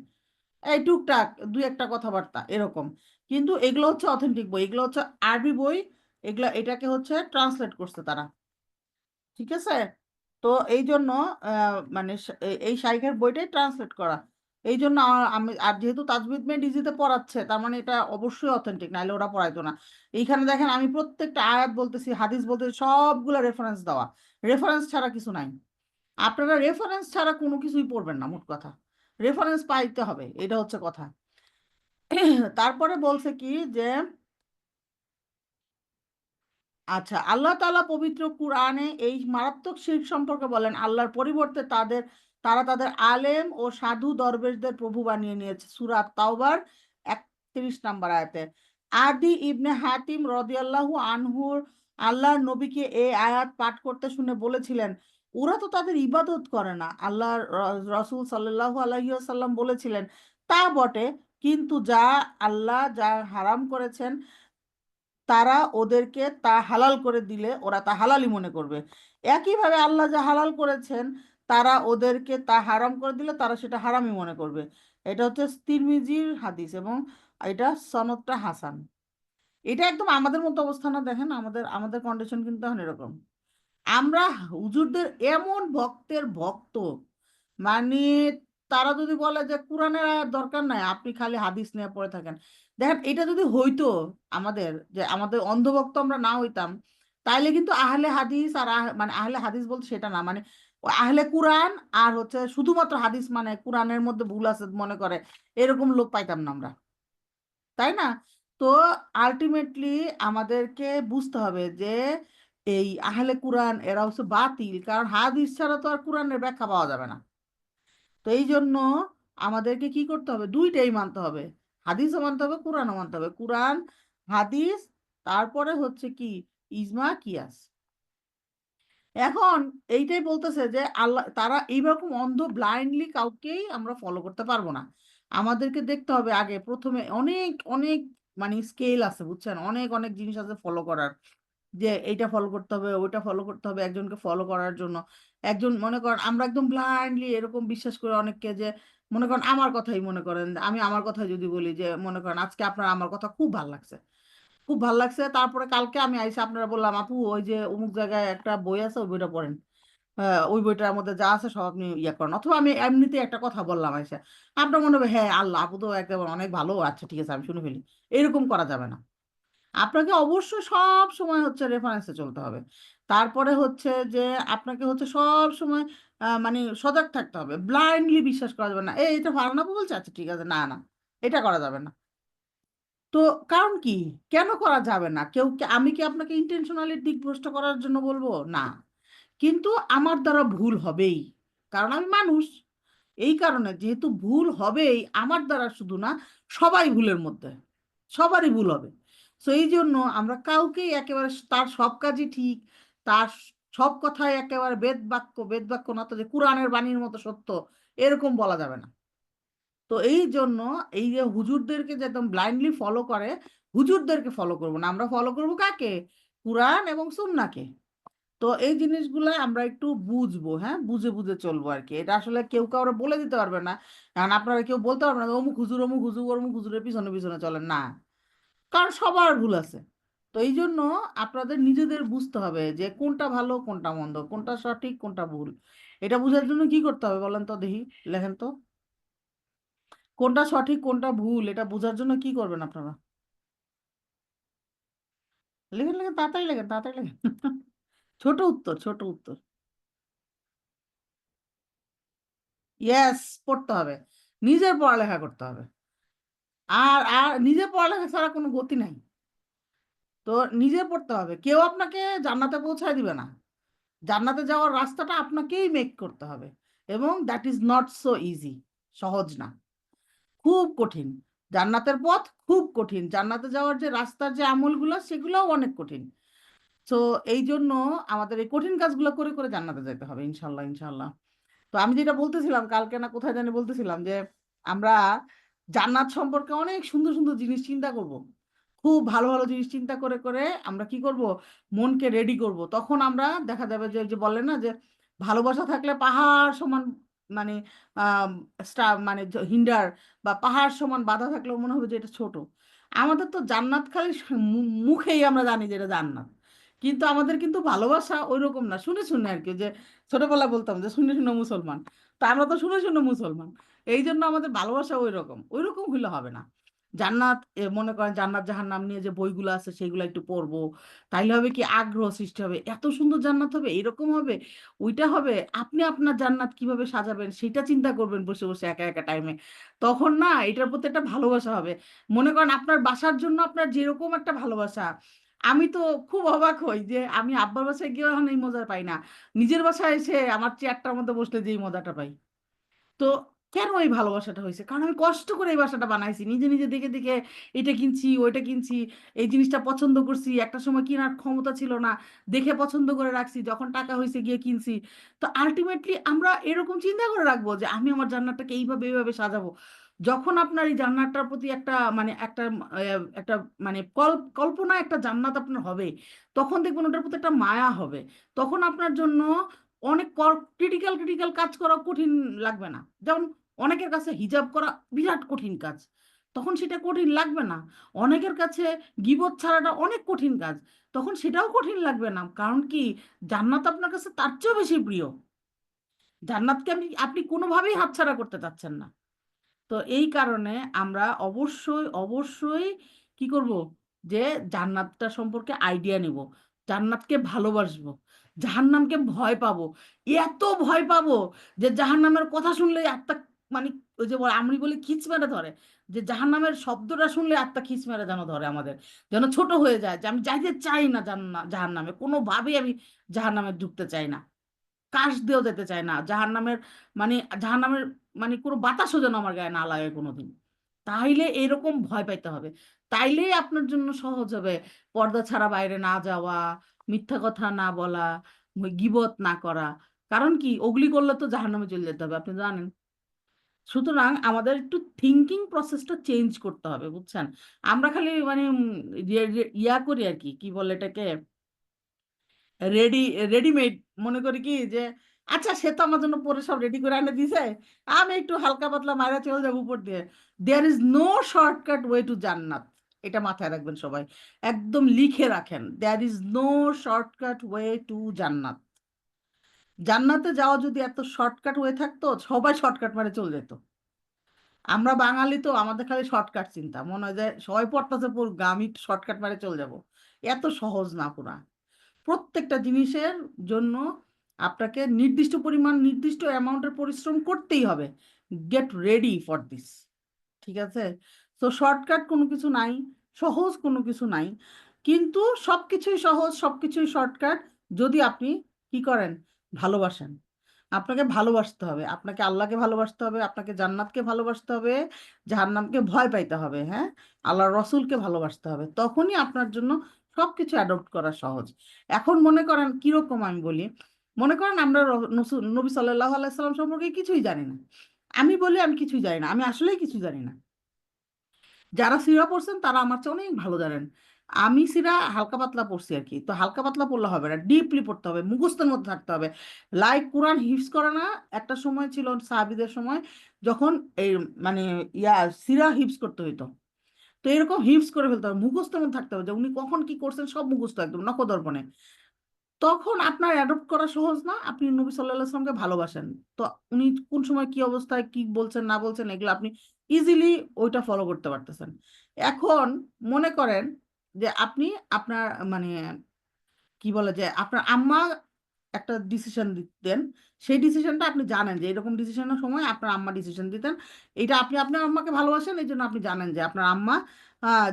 এই টুকটাক দুই একটা কথাবার্তা এরকম। কিন্তু এগুলো হচ্ছে অথেন্টিক বই, এগুলো হচ্ছে আরবি বই। এটাকে হচ্ছে ট্রান্সলেট করছে তারা, ঠিক আছে? তো এই জন্য মানে এই শাইখের বইটাই ট্রান্সলেট করা। এই জন্য আমি, আর যেহেতু তাজবিদ মেড ইজিতে পড়াচ্ছে তার মানে এটা অবশ্যই অথেন্টিক, নাহলে ওরা পড়াইতো না। এইখানে দেখেন আমি প্রত্যেকটা আয়াত বলতেছি, হাদিস বলতেছি, সবগুলা রেফারেন্স দেওয়া। রেফারেন্স ছাড়া কিছু নাই। আপনারা রেফারেন্স ছাড়া কোনো কিছুই পড়বেন না, মোট কথা। রেফারেন্স পাইতে হবে, এটা হচ্ছে কথা। তারপরে বলছে কি যে আচ্ছা, আল্লাহ তাআলা পবিত্র কুরআনে এই মারাত্মক শিরক সম্পর্কে বলেন, আল্লাহর পরিবর্তে তারা তাদের আলেম ও সাধু দরবেশদের প্রভু বানিয়ে নিয়েছে। সূরা তাওবার 31 নম্বর আয়াতে। আদি ইবনে হাতিম রাদিয়াল্লাহু আনহুর আল্লাহর নবীকে এই আয়াত পাঠ করতে শুনে বলেছিলেন, ওরা তো তাদের ইবাদত করে না। আল্লাহর রাসূল সাল্লাল্লাহু আলাইহি ওয়াসাল্লাম বলেছিলেন, তা বটে, কিন্তু আল্লাহ যা হারাম করেছেন তারা ওদেরকে তা হালাল করে দিলে ওরা তা হালালই মনে করবে। একইভাবে আল্লাহ যা হালাল করেছেন তারা ওদেরকে তা হারাম করে দিলে তারা সেটা হারামই মনে করবে। এটা হচ্ছে তিরমিজির হাদিস এবং এটা সনদটা হাসান। এটা একদম আমাদের মতো অবস্থা না, দেখেন আমাদের আমাদের কন্ডিশন কিন্তু এখন এরকম। আমরা হুজুরদের এমন ভক্তের ভক্ত, মানে তারা যদি বলে যে কোরআনের আয়াত দরকার নাই, আপনি খালি হাদিস নিয়ে পড়ে থাকেন। দেখেন এটা যদি হইতো আমাদের, যে আমাদের অন্ধভক্ত আমরা না হইতাম, তাইলে কিন্তু আহলে হাদিস আর মানে আহলে হাদিস বলতে সেটা না, মানে আহলে কোরআন আর হচ্ছে শুধুমাত্র হাদিস মানে কোরআনের মধ্যে ভুল আছে মনে করে এরকম লোক পাইতাম না আমরা, তাই না? তো আলটিমেটলি আমাদেরকে বুঝতে হবে যে এই আহলে কোরআন এরা হচ্ছে বাতিল, কারণ হাদিস ছাড়া তো আর কোরআনের ব্যাখ্যা পাওয়া যাবে না। তো এই জন্য আমাদেরকে কি করতে হবে, দুইটাই মানতে হবে। হাদিসও মানতে হবে, কোরআনও মানতে হবে। কোরআন, হাদিস, তারপরে হচ্ছে কি ইজমা কিয়াস। এখন এইটাই বলতেছে যে আল্লাহ তারা এইরকম অন্ধ ব্লাইন্ডলি কাউকেই আমরা ফলো করতে পারবো না। আমাদেরকে দেখতে হবে আগে প্রথমে অনেক অনেক মানে স্কেল আছে, বুঝছেন, অনেক অনেক জিনিস আছে ফলো করার, যে এইটা ফলো করতে হবে ওইটা ফলো করতে হবে একজনকে ফলো করার জন্য। একজন মনে করেন আমরা একদম ব্লাইন্ডলি এরকম বিশ্বাস করি অনেককে, যে মনে করেন আমার কথাই, মনে করেন আমি আমার কথাই যদি বলি যে মনে করেন আজকে আপনার আমার কথা খুব ভালো লাগছে, খুব ভালো লাগছে, তারপরে কালকে আমি আইসা আপনারা বললাম আপু ওই যে অমুক জায়গায় একটা বই আছে ওই বইটা পড়েন, ওই বইটার মধ্যে যা আছে সব আপনি ইয়ে করেন, অথবা আমি এমনিতে একটা কথা বললাম আইসা, আপনার মনে হবে হ্যাঁ আল্লাহ আপু তো একেবারে অনেক ভালো, আচ্ছা ঠিক আছে আমি শুনে ফেলি, এরকম করা যাবে না। আপনাকে অবশ্যই সব সময় হচ্ছে রেফারেন্সে চলতে হবে। তারপরে হচ্ছে যে আপনাকে হচ্ছে সব সময় মানে সজাগ থাকতে হবে, ব্লাইন্ডলি বিশ্বাস করা যাবে না, এই এটা ভালো না বলছে আচ্ছা ঠিক আছে, না না এটা করা যাবে না। তো কারণ কি, কেন করা যাবে না, আমি কি আপনাকে ইন্টেনশনালি দিকভ্রষ্ট করার জন্য বলবো না, কিন্তু আমার দ্বারা ভুল হবেই, কারণ আমি মানুষ। এই কারণে যেহেতু ভুল হবেই আমার দ্বারা, শুধু না সবাই ভুলের মধ্যে, সবারই ভুল হবে। তো এই জন্য আমরা কাউকেই একেবারে তার সব কাজই ঠিক, তার সব কথাই একেবারে বেদ বাক্য, বেদ বাক্য না তো যে কোরআনের বাণীর মতো সত্য, এরকম বলা যাবে না। তো এই জন্য এই যে হুজুরদেরকে যে একদম ব্লাইন্ডলি ফলো করে, হুজুরদেরকে ফলো করবো না, আমরা ফলো করবো কাকে, কুরআন এবং সুন্নাহকে। তো এই জিনিসগুলো আমরা একটু বুঝবো, হ্যাঁ বুঝে বুঝে চলবো আর কি, এটা আসলে কেউ কাউরে বলে দিতে পারবে না, কারণ আপনারা কেউ বলতে পারবে না অমুক হুজুর অমুক হুজুর অমুক হুজুরের পিছনে পিছনে চলেন না, কারণ সবার ভুল আছে। তো এই জন্য আপনাদের নিজেদের বুঝতে হবে যে কোনটা ভালো কোনটা মন্দ, কোনটা সঠিক কোনটা ভুল। এটা বুঝার জন্য কি করতে হবে বলেন তো দেখি, লেখেন তো, কোনটা সঠিক কোনটা ভুল এটা বোঝার জন্য কি করবেন আপনারা? লেখেন লেখেন, তাড়াতাড়ি লেখেন, তাড়াতাড়ি লেখেন। ছোট উত্তর, ছোট উত্তর। ইয়েস, পড়তে হবে, নিজের পড়ালেখা করতে হবে। আর আর নিজের পড়ালেখা ছাড়া কোনো গতি নাই। তো নিজে পড়তে হবে, কেউ আপনাকে জান্নাতে পৌঁছায় দিবে না, জান্নাতে যাওয়ার রাস্তাটা আপনাকেই মেক করতে হবে, এবং that is not so easy, সহজ না, খুব কঠিন। জান্নাতের পথ খুব কঠিন, জান্নাতে যাওয়ার যে রাস্তার যে আমলগুলো সেগুলোও অনেক কঠিন। তো এই জন্য আমাদের এই কঠিন কাজগুলো করে করে জান্নাতে যেতে হবে ইনশাল্লাহ, ইনশাল্লাহ। তো আমি যেটা বলতেছিলাম, কালকে না কোথায় জানি বলতেছিলাম যে আমরা জান্নাত সম্পর্কে অনেক সুন্দর সুন্দর জিনিস চিন্তা করব, খুব ভালো ভালো জিনিস চিন্তা করে করে আমরা কি করব, মনকে রেডি করব, তখন আমরা দেখা যাবে যে যে বলে না যে ভালোবাসা থাকলে পাহাড় সমান, মানে আহ মানে হিন্ডার, বা পাহাড় সমান বাধা থাকলেও মনে হবে যে এটা ছোট। আমাদের তো জান্নাত খালি মুখেই আমরা জানি যে এটা জান্নাত, কিন্তু আমাদের কিন্তু ভালোবাসা ওই রকম না, শুনে শুনে আর কি, যে ছোটবেলায় বলতাম যে শুনে শুনে মুসলমান, তা আমরা তো শুনে শুনে মুসলমান। এই জন্য আমাদের ভালোবাসা ওই রকম হইলে হবে না। জান্নাত মনে করেন জান্নাত জাহান্নাম নিয়ে যে বইগুলো আছে সেগুলো একটু পড়বো, তাইলে হবে কি আগ্রহ সৃষ্টি হবে, এত সুন্দর জান্নাত হবে, এরকম হবে, ওইটা হবে, আপনি আপনার জান্নাত কিভাবে সাজাবেন সেটা চিন্তা করবেন বসে বসে একা একা টাইমে, তখন না এটার প্রতি একটা ভালোবাসা হবে। মনে করেন আপনার বাসার জন্য আপনার যেরকম একটা ভালোবাসা, আমি তো খুব অবাক হই যে আমি আব্বার বাসায় গিয়ে এখন এই মজা পাই না, নিজের বাসায় এসে আমার চেয়ারটার মধ্যে বসলে যেই মজাটা পাই। তো কেন এই ভালোবাসাটা হয়েছে, কারণ আমি কষ্ট করে এই বাসাটা বানাইছি, নিজে নিজে দেখে দেখে এটা কিনছি ওইটা কিনছি, এই জিনিসটা পছন্দ করছি, একটা সময় কেনার ক্ষমতা ছিল না, দেখে পছন্দ করে রাখছি, যখন টাকা হয়েছে গিয়ে কিনছি। তো আলটিমেটলি আমরা এরকম চিন্তা করে রাখবো যে আমি আমার জান্নাতটাকে এইভাবে এইভাবে সাজাবো। যখন আপনার এই জান্নাতটার প্রতি একটা মানে একটা মানে কল্পনা একটা জান্নাত আপনার হবে, তখন দেখবেন ওটার প্রতি একটা মায়া হবে, তখন আপনার জন্য অনেক ক্রিটিক্যাল ক্রিটিক্যাল কাজ করা কঠিন লাগবে না। যেমন অনেকের কাছে হিজাব করা বিরাট কঠিন কাজ, তখন সেটা কঠিন লাগবে না। অনেকের কাছে গীবত ছাড়াটা অনেক কঠিন কাজ, তখন সেটাও কঠিন লাগবে না, কারণ কি জান্নাত আপনার কাছে তার চেয়েও বেশি প্রিয়। জান্নাতকে আপনি আপনি কোনোভাবেই হাতছাড়া করতে চাচ্ছেন না। তো এই কারণে আমরা অবশ্যই অবশ্যই কি করব, যে জান্নাতটা সম্পর্কে আইডিয়া নিব, জান্নাতকে ভালোবাসবো, জাহান্নামকে ভয় পাবো, এত ভয় পাবো যে জাহান্নামের কথা শুনলেই আত্মা, মানে ওই যে আমি বলি খিচ মেরে ধরে, যে জাহান্নামের শব্দটা শুনলে আত্মা খিচ মেরে যেন ধরে আমাদের, যেন ছোট হয়ে যায়, যে আমি যাইতে চাই না জাহান্নামে, কোনোভাবেই আমি জাহান্নামে ঢুকতে চাই না, কাশ দিয়েও যেতে চায় না জাহান্নামের, মানে জাহান্নামের মানে কোনো বাতাসও যেন আমার গায়ে না লাগে কোনোদিন। তাইলে এরকম ভয় পাইতে হবে, তাইলেই আপনার জন্য সহজ হবে পর্দা ছাড়া বাইরে না যাওয়া, মিথ্যা কথা না বলা, গীবত না করা। কারণ কি ওগুলি করলে তো জাহান্নামে চলে যেতে হবে, আপনি জানেন। সুতরাং আমাদের একটু থিঙ্কিং প্রসেসটা চেঞ্জ করতে হবে, বুঝছেন। আমরা খালি মানে ইয়া করি আর কি, কি বলে এটাকে, রেডি রেডিমেড মনে করি কি যে আচ্ছা, সে তো আমার জন্য পরে সব রেডি করে এনে দিছে, আমি একটু হালকা পাতলা মায়েরা চলে যাবো উপর দিয়ে। There is no shortcut way to জান্নাত। এটা মাথায় রাখবেন সবাই, একদম লিখে রাখেন, there is no shortcut way to জান্নাত। জান্নাতে যাওয়া যদি এত শর্টকাট ওয়ে থাকতো, সবাই শর্টকাট মারে চলে যেত। আমরা বাঙালি তো, আমাদের খালি শর্টকাট চিন্তা, মনে হয় যে সবাই পড়তেছে পড়ুক, আমি শর্টকাট মারে চলে যাব। এত সহজ না পুরা। প্রত্যেকটা জিনিসের জন্য আপনাকে নির্দিষ্ট পরিমাণ, নির্দিষ্ট অ্যামাউন্টের পরিশ্রম করতেই হবে। Get ready for this. ঠিক আছে? তো শর্টকাট কোনো কিছু নাই, সহজ কোনো কিছু নাই। কিন্তু সবকিছুই সহজ, সবকিছুই শর্টকাট যদি আপনি কি করেন, ভালোবাসেন। আপনাকে ভালোবাসতে হবে, আপনাকে আল্লাহকে ভালোবাসতে হবে, আপনাকে জান্নাতকে ভালোবাসতে হবে, জাহান্নামকে ভয় পাইতে হবে, হ্যাঁ, আল্লাহ রসুলকে ভালোবাসতে হবে, তখনই আপনার জন্য সবকিছু অ্যাডপ্ট করা সহজ। এখন মনে করেন কিরকম, আমি বলি, মনে করেন আমরা নবী সাল্লাল্লাহু আলাইহি সাল্লাম সম্পর্কে কিছুই জানি না। আমি বলি আমি কিছুই জানি না, আমি আসলেই কিছু জানি না। যারা সিরা পড়ছেন তারা আমার চেয়ে অনেক ভালো জানেন। আমি সিরা হালকা পাতলা পড়ছি আর কি, তো হালকা পাতলা পড়লে হবে না, ডিপলি পড়তে হবে, মুখস্থের মধ্যে থাকতে হবে। লাইক কোরআন হিফজ করে না, একটা সময় ছিল সাহাবীদের সময়, যখন এই মানে সিরা হিফজ করতে হইতো। তো এরকম হিফজ করে ফেলতে হবে, মুখস্থের মধ্যে থাকতে হবে যে উনি কখন কি করছেন সব মুখস্থ একদম নখদর্পণে। তখন আপনার অ্যাডপ্ট করা সহজ না, আপনি নবী সাল্লাল্লাহু আলাইহি ওয়াসাল্লামকে ভালোবাসেন। তো উনি কোন সময় কি অবস্থায় কি বলছেন না বলছেন, এগুলো আপনি ইজিলি ওইটা ফলো করতে পারতেছেন। এখন মনে করেন যে আপনি আপনার মানে কি বলে যে আপনার আম্মা একটা ডিসিশন দিতেন, সেই ডিসিশনটা আপনি জানেন যে এরকম ডিসিশনের সময় আপনার আম্মা ডিসিশন দিতেন, এটা আপনি আপনার আম্মাকে ভালোবাসেন, এই জন্য আপনি জানেন যে আপনার আম্মা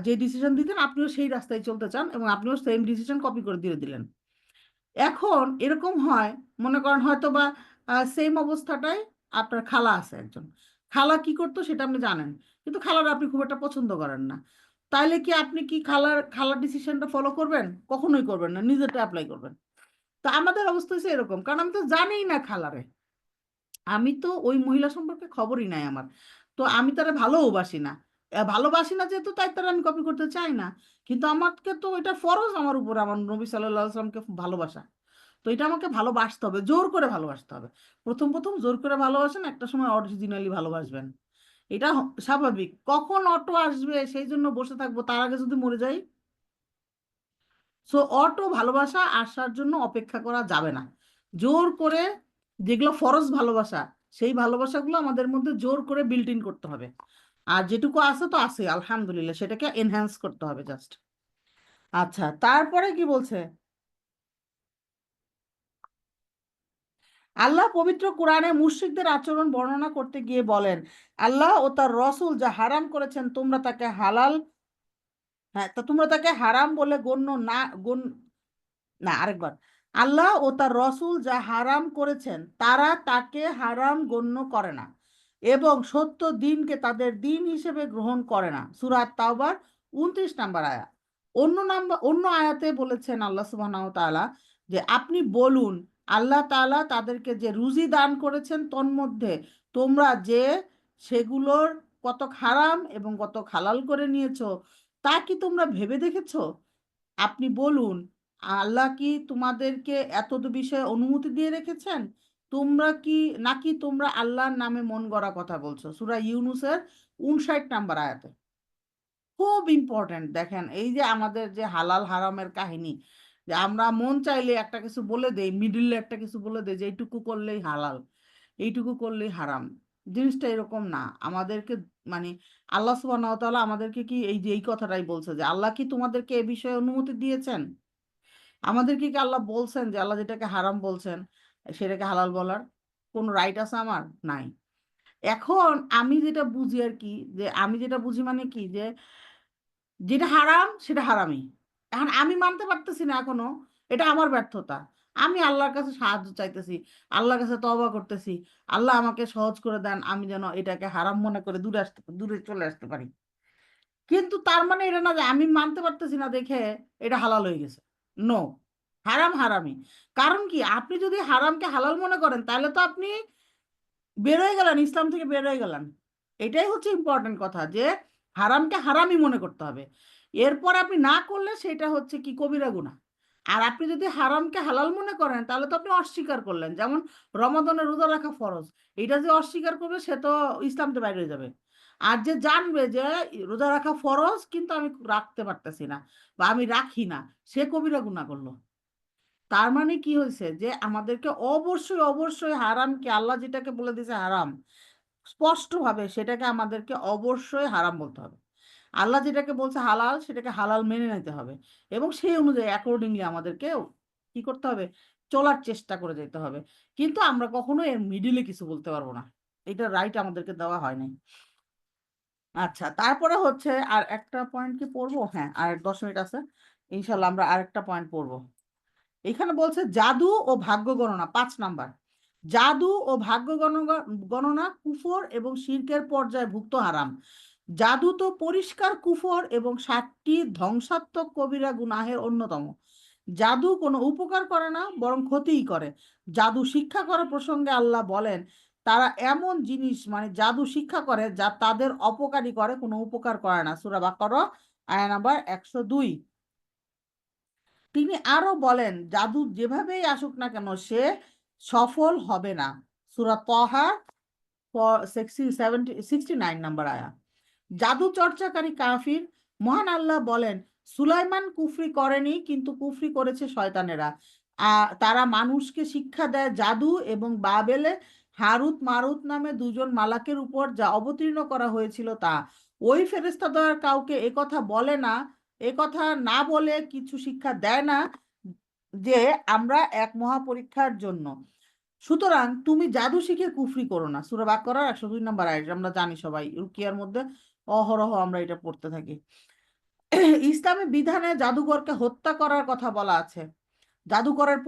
যে ডিসিশন দিতেন আপনিও সেই রাস্তায় চলতে চান, এবং আপনিও সেম ডিসিশন কপি করে দিয়ে দিলেন। এখন এরকম হয়, মনে করেন হয়তো বা সেম অবস্থাটাই আপনার খালা আছে একজন, খালা কি করতো সেটা আপনি জানেন, কিন্তু খালার আপনি খুব একটা পছন্দ করেন না। তাইলে কি আপনি কি খালার ডিসিশনটা ফলো করবেন? কখনোই করবেন না, নিজেরটা অ্যাপ্লাই করবেন। তো আমাদের অবস্থা হচ্ছে এরকম, কারণ আমি তো জানিই না খালারে, আমি তো ওই মহিলা সম্পর্কে খবরই নাই আমার, তো আমি তারা ভালোবাসি না। ভালোবাসি না যেহেতু, তাই তারা আমি কপি করতে চাই না। কিন্তু আমাকে তো এটা ফরজ আমার উপর, আমার নবী সাল্লাল্লাহু আলাইহি ওয়াসাল্লামকে ভালোবাসা। তো এটা আমাকে ভালোবাসতে হবে, জোর করে ভালোবাসতে হবে। প্রথম প্রথম জোর করে ভালোবাসেন, একটা সময় অরিজিনালি ভালোবাসবেন। এটা স্বাভাবিক। কখন অটো আসবে সেই জন্য বসে থাকবো, তার আগে যদি মরে যাই? সো অটো ভালোবাসা আসার জন্য অপেক্ষা করা যাবে না। জোর করে যেগুলো ফরজ ভালোবাসা, সেই ভালোবাসাগুলো আমাদের মধ্যে জোর করে বিল্ট ইন করতে হবে। আর যেটুকু আছে তো আছে, আলহামদুলিল্লাহ, সেটাকে এনহ্যান্স করতে হবে জাস্ট। আচ্ছা, তারপরে কি বলছে? আল্লাহ পবিত্র কোরআনে মুশরিকদের আচরণ বর্ণনা করতে গিয়ে বলেন, আল্লাহ ও তার রসুল যা হারাম করেছেন তোমরা তাকে হালাল, হ্যাঁ, তা তোমরা তাকে হারাম বলে গণ্য না, না, আরেকবার, আল্লাহ ও তার রসুল যা হারাম করেছেন তারা তাকে হারাম গণ্য করে না, এবং সত্য দিনকে তাদের দিন হিসেবে গ্রহণ করে না। সূরা তাওবার 29 নম্বর আয়াত। অন্য আয়াতে বলেছেন আল্লাহ সুবহানাহু ওয়া তাআলা যে আপনি বলুন, আল্লাহ তাআলা তাদেরকে যে রুজি দান করেছেন তন্মধ্যে তোমরা যে সেগুলোর কত হারাম এবং কত হালাল করে নিয়েছো, তা কি তোমরা ভেবে দেখেছো? আপনি বলুন, আল্লাহ কি তোমাদেরকে এত বিষয়ে অনুমতি দিয়ে রেখেছেন? তোমরা কি, নাকি তোমরা আল্লাহর নামে মন গড়া কথা বলছো? সূরা ইউনূসের 59 নম্বর আয়াতে। খুব ইম্পর্ট্যান্ট। দেখেন, এই যে আমাদের যে হালাল হারামের কাহিনী, যে আমরা মন চাইলে একটা কিছু বলে দেই, মিডিলে একটা কিছু বলে দেই যে এইটুকু করলেই হালাল, এইটুকু করলেই হারাম। জিনিসটা এরকম না। আমাদেরকে মানে আল্লাহ সুবহানাহু ওয়া তাআলা আমাদেরকে কি এই যে এই কথাটাই বলছে যে আল্লাহ কি তোমাদেরকে এ বিষয়ে অনুমতি দিয়েছেন? আমাদেরকে কি আল্লাহ বলছেন যে আল্লাহ যেটাকে হারাম বলছেন সেটাকে হালাল বলার কোনো রাইট আছে আমার? নাই। এখন আমি যেটা বুঝি আর কি, যে আমি যেটা বুঝি মানে কি, যে যেটা হারাম সেটা হারামই। এখন আমি মানতে পারতেছি না এখনো, এটা আমার ব্যর্থতা। আমি আল্লাহর কাছে সাহায্য চাইতেছি, আল্লাহর কাছে তওবা করতেছি, আল্লাহ আমাকে সহজ করে দেন, আমি যেন এটাকে হারাম মনে করে দূরে চলে আসতে পারি। কিন্তু তার মানে এটা না যে আমি মানতে পারতেছি না দেখে এটা হালাল হয়ে গেছে। নো, হারাম হারামই। কারণ কি, আপনি যদি হারামকে হালাল মনে করেন তাহলে তো আপনি বেরোয় গেলেন, ইসলাম থেকে বেরোয় গেলেন। এটাই হচ্ছে ইম্পর্টেন্ট কথা, যে হারামকে হারামই মনে করতে হবে। এরপর আপনি না করলে সেটা হচ্ছে কি, কবিরা গুনাহ। আর আপনি যদি হারামকে হালাল মনে করেন তাহলে তো আপনি অস্বীকার করলেন। যেমন রমাদানের রোজা রাখা ফরজ, এটা যে অস্বীকার করবে সে তো ইসলাম থেকে বাইরে হয়ে যাবে। আর যে জানবে যে রোজা রাখা ফরজ কিন্তু আমি রাখতে পারতেছি না বা আমি রাখি না, সে কবিরা গুনাহ করলো। তার মানে কি হয়েছে যে আমাদেরকে অবশ্যই অবশ্যই হারামকে, আল্লাহ যেটাকে বলে দিয়েছে হারাম স্পষ্টভাবে, সেটাকে আমাদেরকে অবশ্যই হারাম বলতে হবে। আল্লাহ যেটাকে বলছে হালাল সেটাকে হালাল মেনে নিতে হবে, এবং সেই অনুযায়ী অ্যাকর্ডিংলি আমাদেরকে কি করতে হবে, চলার চেষ্টা করে যেতে হবে। কিন্তু আমরা কখনো এর মিডিলে কিছু বলতে পারবো না, এটা রাইট আমাদেরকে দেওয়া হয় নাই। আচ্ছা, তারপরে হচ্ছে আর একটা পয়েন্ট কি পড়বো, হ্যাঁ আর 10 মিনিট আছে, ইনশাল্লাহ আমরা আরেকটা পয়েন্ট পড়বো। এখানে বলছে জাদু ও ভাগ্য গণনা, 5 নাম্বার। জাদু ও ভাগ্য গণনা গণনা কুফর এবং শিরকের পর্যায়ে ভুক্ত হারাম। জাদু তো পরিষ্কার কুফর এবং 7টি ধ্বংসাত্মক কবিরা গুনাহের অন্যতম। জাদু কোনো উপকার করে না, বরং ক্ষতিই করে। জাদু শিক্ষা করার প্রসঙ্গে আল্লাহ বলেন, তারা এমন জিনিস মানে জাদু শিক্ষা করে যা তাদের অপকারী করে, কোনো উপকার করে না। সূরা বাকারা আয়া নাম্বার 102। তিনি আরো বলেন, জাদু যেভাবেই আসুক না কেন সে সফল হবে না। সূরা তাহা 69 নাম্বার আয়া। জাদু চর্চাকারী কাফির, মহান আল্লাহ বলেন, সুলাইমান কুফরি করেনি, কিন্তু কুফরি করেছে শয়তানেরা। তারা মানুষকে শিক্ষা দেয় জাদু এবং বাবেলে হারুত মারুত নামে 2জন মালাকের উপর যা অবতীর্ণ করা হয়েছিল তা। ওই ফেরেশতাদ্বয় কাউকে একথা বলে না, একথা না বলে কিছু শিক্ষা দেয় না যে আমরা এক মহাপরীক্ষার জন্য। সুতরাং তুমি জাদু শিখে কুফরি করো না। সূরা বাকারার 102 নম্বর আয়াত, আমরা জানি সবাই রুকিয়ার মধ্যে অহরহ আমরা এটা পড়তে থাকি। ইসলামী বিধানে জাদুঘরকে হত্যা করার কথা বলা আছে। জাদুকরের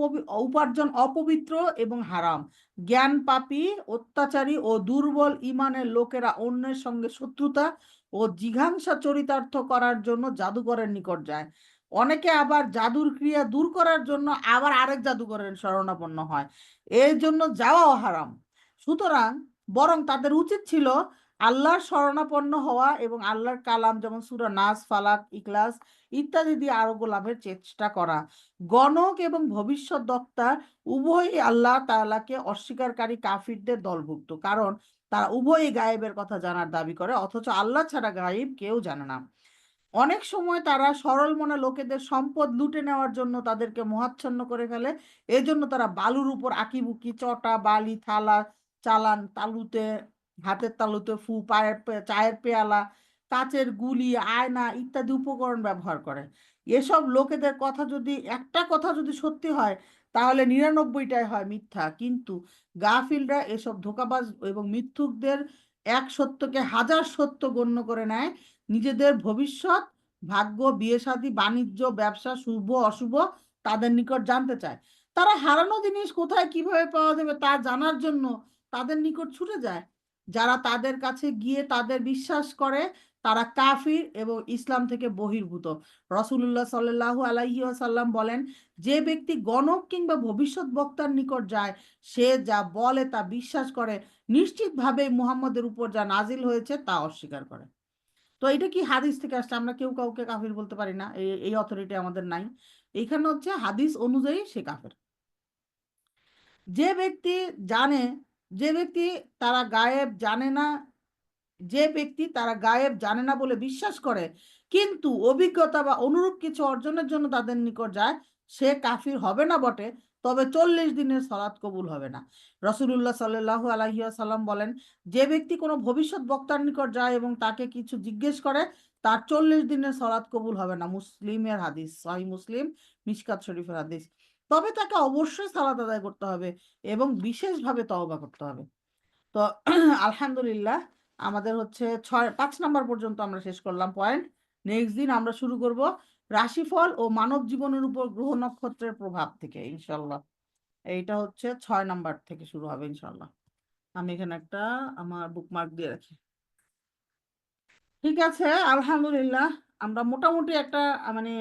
উপার্জন অপবিত্র এবং হারাম। জ্ঞান পাপী, অত্যাচারী ও দুর্বল ইমানের লোকেরা অন্যের সঙ্গে শত্রুতা ও জিঘাংসা চরিতার্থ করার জন্য জাদুকরের নিকট যায়। অনেকে আবার জাদুর ক্রিয়া দূর করার জন্য আবার আরেক জাদুকরের শরণাপন্ন হয়, এর জন্য যাওয়াও হারাম। সুতরাং বরং তাদের উচিত ছিল আল্লাহর শরণাপন্ন হওয়া এবং আল্লাহর কালাম যেমন সূরা নাস, ফালাক, ইখলাস ইত্যাদি দিয়ে আরোগ্য লাভের চেষ্টা করা। গণক এবং ভবিষ্যৎ বক্তা উভয়ই আল্লাহ তাআলাকে অস্বীকারী কাফিরদের দলভুক্ত, কারণ তারা উভয়ই গায়েবের কথা জানার দাবি করে, অথচ আল্লাহ ছাড়া গায়েব কেউ জানে না। অনেক সময় তারা সরল মনা লোকেদের সম্পদ লুটে নেওয়ার জন্য তাদেরকে মোহাচ্ছন্ন করে ফেলে। এজন্য তারা বালুর উপর আঁকিবুকি, চটা, বালি, থালা, চালান, তালুতে, হাতের তালুতে ফু, চায়ের পেয়ালা, কাচের গুলি, আয়না ইত্যাদি উপকরণ ব্যবহার করে। এসব লোকেদের কথা যদি একটা কথা যদি সত্যি হয় তাহলে 99টাই হয় মিথ্যা, কিন্তু গাফিলরা এসব ধোঁকাবাজ এবং মিথ্যুকদের এক সত্যকে হাজার সত্য গণ্য করে নেয়। নিজেদের ভবিষ্যৎ, ভাগ্য, বিয়ে শাদী, বাণিজ্য, ব্যবসা, শুভ অশুভ তাদের নিকট জানতে চায়। তারা হারানো জিনিস কোথায় কিভাবে পাওয়া যাবে তা জানার জন্য তাদের নিকট ছুটে যায়। যারা তাদের কাছে গিয়ে তাদের বিশ্বাস করে তারা কাফির এবং ইসলাম থেকে বহির্ভূত। রাসূলুল্লাহ সাল্লাল্লাহু আলাইহি ওয়াসাল্লাম বলেন, যে ব্যক্তি গণক কিংবা ভবিষ্যৎ বক্তার নিকট যায়, সে যা বলে তা বিশ্বাস করে, নিশ্চিতভাবে মুহাম্মদের উপর যা নাজিল হয়েছে তা অস্বীকার করে। তো এটা কি হাদিস থেকে আসছে, আমরা কেউ কাউকে কাফির বলতে পারি না, এই অথরিটি আমাদের নাই। এইখানে হচ্ছে হাদিস অনুযায়ী সে কাফের। যে ব্যক্তি জানে, যে ব্যক্তি তারা গায়েব জানে না, যে ব্যক্তি তারা গায়েব জানে না বলে বিশ্বাস করে কিন্তু অভিজ্ঞতা বা অনুরূপ কিছু অর্জনের জন্য তাদের নিকট যায়, সে কাফির হবে না বটে, তবে 40 দিনের সালাত কবুল হবে না। রাসূলুল্লাহ সাল্লাল্লাহু আলাইহি ওয়াসাল্লাম বলেন, যে ব্যক্তি কোনো ভবিষ্যৎ বক্তার নিকট যায় এবং তাকে কিছু জিজ্ঞেস করে, তার 40 দিনের সালাত কবুল হবে না। মুসলিমের হাদিস, সহিহ মুসলিম মিশকাত শরীফের হাদিস। তবে তাকে অবশ্যই সালাত আদায় করতে হবে এবং বিশেষভাবে তওবা করতে হবে। তো আলহামদুলিল্লাহ, আমাদের হচ্ছে 5 নাম্বার পর্যন্ত আমরা শেষ করলাম পয়েন্ট। নেক্সট দিন আমরা শুরু করব রাশিফল ও মানব জীবনের উপর গ্রহ নক্ষত্রের প্রভাব থেকে ইনশাল্লাহ। এইটা হচ্ছে 6 নাম্বার থেকে শুরু হবে ইনশাল্লাহ। আমি এখানে একটা আমার বুকমার্ক দিয়ে রাখি। ঠিক আছে, আলহামদুলিল্লাহ, আমরা মোটামুটি একটা মানে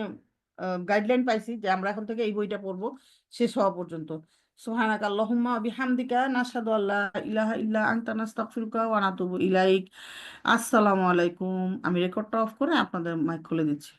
গাইডলাইন পাইছি যে আমরা এখন থেকে এই বইটা পড়বো শেষ হওয়া পর্যন্ত। সুবহানাকা আল্লাহুম্মা ওয়া বিহামদিকা নাশহাদু আল্লা ইলাহা ইল্লা আনতা নাস্তাগফিরুকা ওয়া নাতুবু ইলাইক। আসসালামু আলাইকুম। আমি রেকর্ডটা অফ করে আপনাদের মাইক খুলে দিচ্ছি।